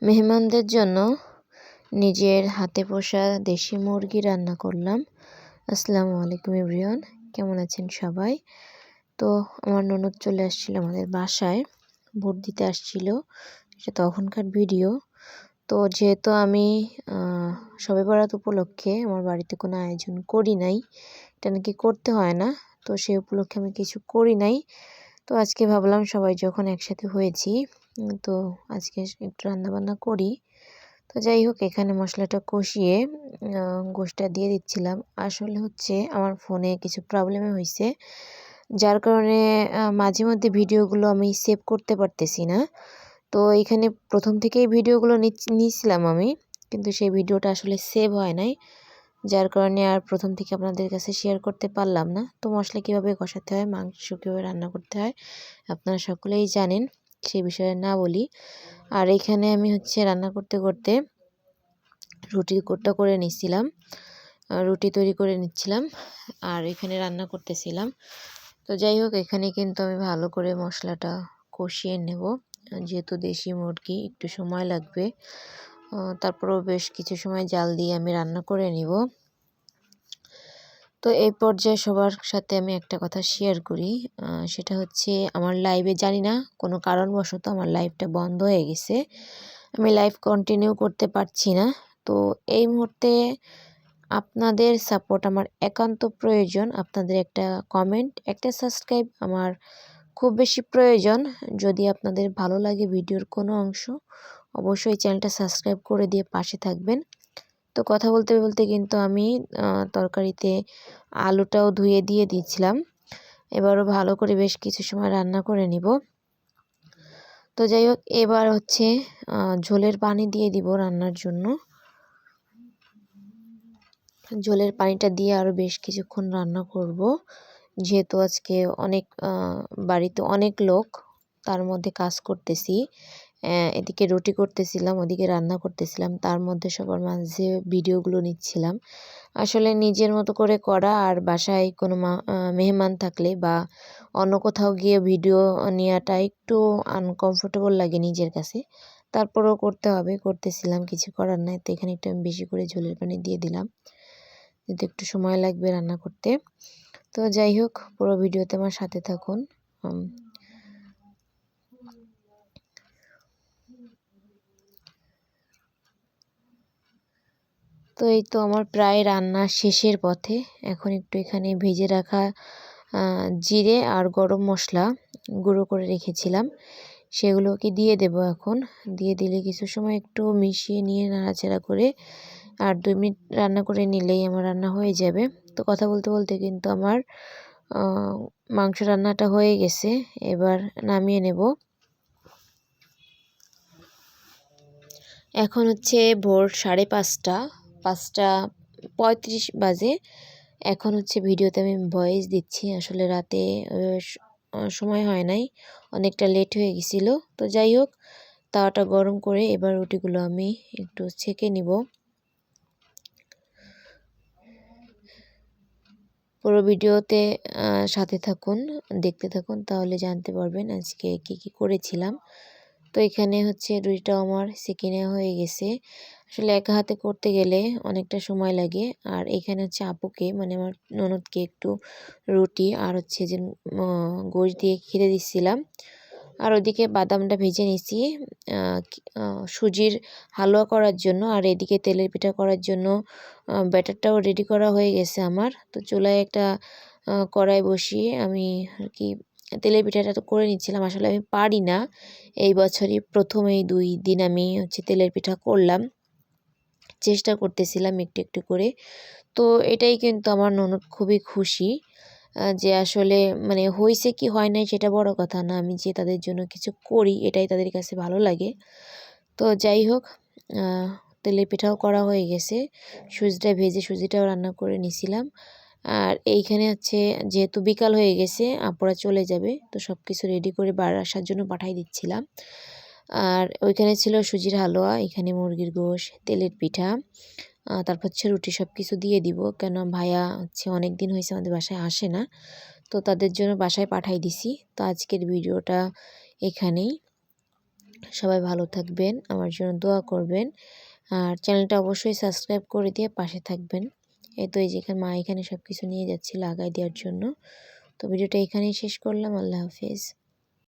মেহমানদের জন্য নিজের হাতে পোষা দেশি মুরগি রান্না করলাম। আসসালামু আলাইকুম এভরিওয়ান, কেমন আছেন সবাই? তো আমার ননদ চলে আসছিল আমাদের বাসায়, ভোট দিতে আসছিল। এটা তখনকার ভিডিও। তো যেহেতু আমি শবে বরাত উপলক্ষে আমার বাড়িতে কোনো আয়োজন করি নাই, এটা নাকি করতে হয় না, তো সেই উপলক্ষে আমি কিছু করি নাই। তো আজকে ভাবলাম সবাই যখন একসাথে হয়েছি, তো আজকে একটু রান্নাবান্না করি। তো যাই হোক, এখানে মশলাটা কষিয়ে গোশটা দিয়ে দিচ্ছিলাম। আসলে হচ্ছে আমার ফোনে কিছু প্রবলেমে হয়েছে, যার কারণে মাঝে মধ্যে ভিডিওগুলো আমি সেভ করতে পারতেছি না। তো এখানে প্রথম থেকেই ভিডিওগুলো নিয়েছিলাম আমি, কিন্তু সেই ভিডিওটা আসলে সেভ হয় নাই, যার কারণে আর প্রথম থেকে আপনাদের কাছে শেয়ার করতে পারলাম না। তো মশলা কীভাবে কষাতে হয়, মাংস কীভাবে রান্না করতে হয় আপনারা সকলেই জানেন, সেই বিষয়ে না বলি। আর এখানে আমি হচ্ছে রান্না করতে করতে রুটির কোটটা করে নিচ্ছিলাম, রুটি তৈরি করে নিচ্ছিলাম, আর এখানে রান্না করতেছিলাম। তো যাই হোক, এখানে কিন্তু আমি ভালো করে মশলাটা কষিয়ে নেব, যেহেতু দেশি মুরগি একটু সময় লাগবে। তারপরেও বেশ কিছু সময় জাল দিয়ে আমি রান্না করে নিব। তো এই পর্যায়ে সবার সাথে আমি একটা কথা শেয়ার করি, সেটা হচ্ছে আমার লাইভে জানি না কোনো কারণবশত আমার লাইভটা বন্ধ হয়ে গেছে, আমি লাইভ কন্টিনিউ করতে পারছি না। তো এই মুহূর্তে আপনাদের সাপোর্ট আমার একান্ত প্রয়োজন। আপনাদের একটা কমেন্ট, একটা সাবস্ক্রাইব আমার খুব বেশি প্রয়োজন। যদি আপনাদের ভালো লাগে ভিডিওর কোনো অংশ, অবশ্যই চ্যানেলটা সাবস্ক্রাইব করে দিয়ে পাশে থাকবেন। তো কথা বলতে বলতে কিন্তু আমি তরকারিতে আলুটাও ধুয়ে দিয়ে দিয়েছিলাম। এবারও ভালো করে বেশ কিছু সময় রান্না করে নিব। তো যাই হোক, এবার হচ্ছে ঝোলের পানি দিয়ে দিব রান্নার জন্য। ঝোলের পানিটা দিয়ে আরও বেশ কিছুক্ষণ রান্না করব, যেহেতু আজকে অনেক বাড়িতে অনেক লোক, তার মধ্যে কাজ করতেছি, এদিকে রুটি করতেছিলাম, ওদিকে রান্না করতেছিলাম, তার মধ্যে সবার মাঝে ভিডিওগুলো নিচ্ছিলাম। আসলে নিজের মতো করে করা আর বাসায় কোনো মেহমান থাকলে বা অন্য কোথাও গিয়ে ভিডিও নেওয়াটা একটু আনকমফোর্টেবল লাগে নিজের কাছে, তারপরেও করতে হবে, করতেছিলাম, কিছু করার নাই। তো এখানে একটু আমি বেশি করে ঝোলের পানি দিয়ে দিলাম, কিন্তু একটু সময় লাগবে রান্না করতে। তো যাই হোক, পুরো ভিডিওতে আমার সাথে থাকুন। তো এই তো আমার প্রায় রান্না শেষের পথে। এখন একটু এখানে ভেজে রাখা জিরে আর গরম মশলা গুঁড়ো করে রেখেছিলাম, সেগুলোকে দিয়ে দেব। এখন দিয়ে দিলে কিছু সময় একটু মিশিয়ে নিয়ে নাড়াচাড়া করে আর 2 মিনিট রান্না করে নিলেই আমার রান্না হয়ে যাবে। তো কথা বলতে বলতে কিন্তু আমার মাংস রান্নাটা হয়ে গেছে, এবার নামিয়ে নেব। এখন হচ্ছে ভোর 5:30, 5:35 বাজে। এখন হচ্ছে ভিডিওতে আমি ভয়েস দিচ্ছি, আসলে রাতে সময় হয় নাই, অনেকটা লেট হয়ে গেছিলো। তো যাই হোক, তাওয়াটা গরম করে এবার রুটিগুলো আমি একটু ছেঁকে নিব। পুরো ভিডিওতে সাথে থাকুন, দেখতে থাকুন, তাহলে জানতে পারবেন আজকে কি কি করেছিলাম। তো এখানে হচ্ছে রুটিটা আমার সেঁকে নেওয়া হয়ে গেছে। আসলে একা হাতে করতে গেলে অনেকটা সময় লাগে। আর এখানে হচ্ছে আপুকে, মানে আমার ননদকে একটু রুটি আর হচ্ছে যে গোশ দিয়ে খেতে দিচ্ছিলাম। আর ওদিকে বাদামটা ভেজে নিচ্ছি সুজির হালুয়া করার জন্য, আর এদিকে তেলের পিঠা করার জন্য ব্যাটারটাও রেডি করা হয়ে গেছে আমার। তো চুলায় একটা কড়াই বসিয়ে আমি আর কি তেলের পিঠাটা তো করে নিচ্ছিলাম। আসলে আমি পারি না, এই বছরই প্রথম এই 2 দিন আমি হচ্ছে তেলের পিঠা করলাম, চেষ্টা করতেছিলাম একটু একটু করে। তো এটাই কিন্তু আমার ননদ খুবই খুশি, যে আসলে মানে হয়েছে কি হয় নাই সেটা বড় কথা না, আমি যে তাদের জন্য কিছু করি এটাই তাদের কাছে ভালো লাগে। তো যাই হোক, তেলের পিঠাও করা হয়ে গেছে, সুজিটা ভেজে সুজিটাও রান্না করে নিছিলাম। আর এইখানে হচ্ছে যেহেতু বিকাল হয়ে গেছে, আপুরা চলে যাবে, তো সব কিছু রেডি করে বাসার জন্য পাঠাই দিচ্ছিলাম। আর ওইখানে ছিল সুজির হালুয়া, এখানে মুরগির গোশ, তেলের পিঠা, তারপর হচ্ছে রুটি, সব কিছু দিয়ে দিব, কেন ভাইয়া হচ্ছে অনেক দিন হয়েছে আমাদের বাসায় আসে না, তো তাদের জন্য বাসায় পাঠাই দিছি। তো আজকের ভিডিওটা এখানেই। সবাই ভালো থাকবেন, আমার জন্য দোয়া করবেন, আর চ্যানেলটা অবশ্যই সাবস্ক্রাইব করে দিয়ে পাশে থাকবেন। এই তো এই যেখানে মা এখানে সব কিছু নিয়ে যাচ্ছিল আগায় দেওয়ার জন্য। তো ভিডিওটা এখানেই শেষ করলাম। আল্লাহ হাফিজ।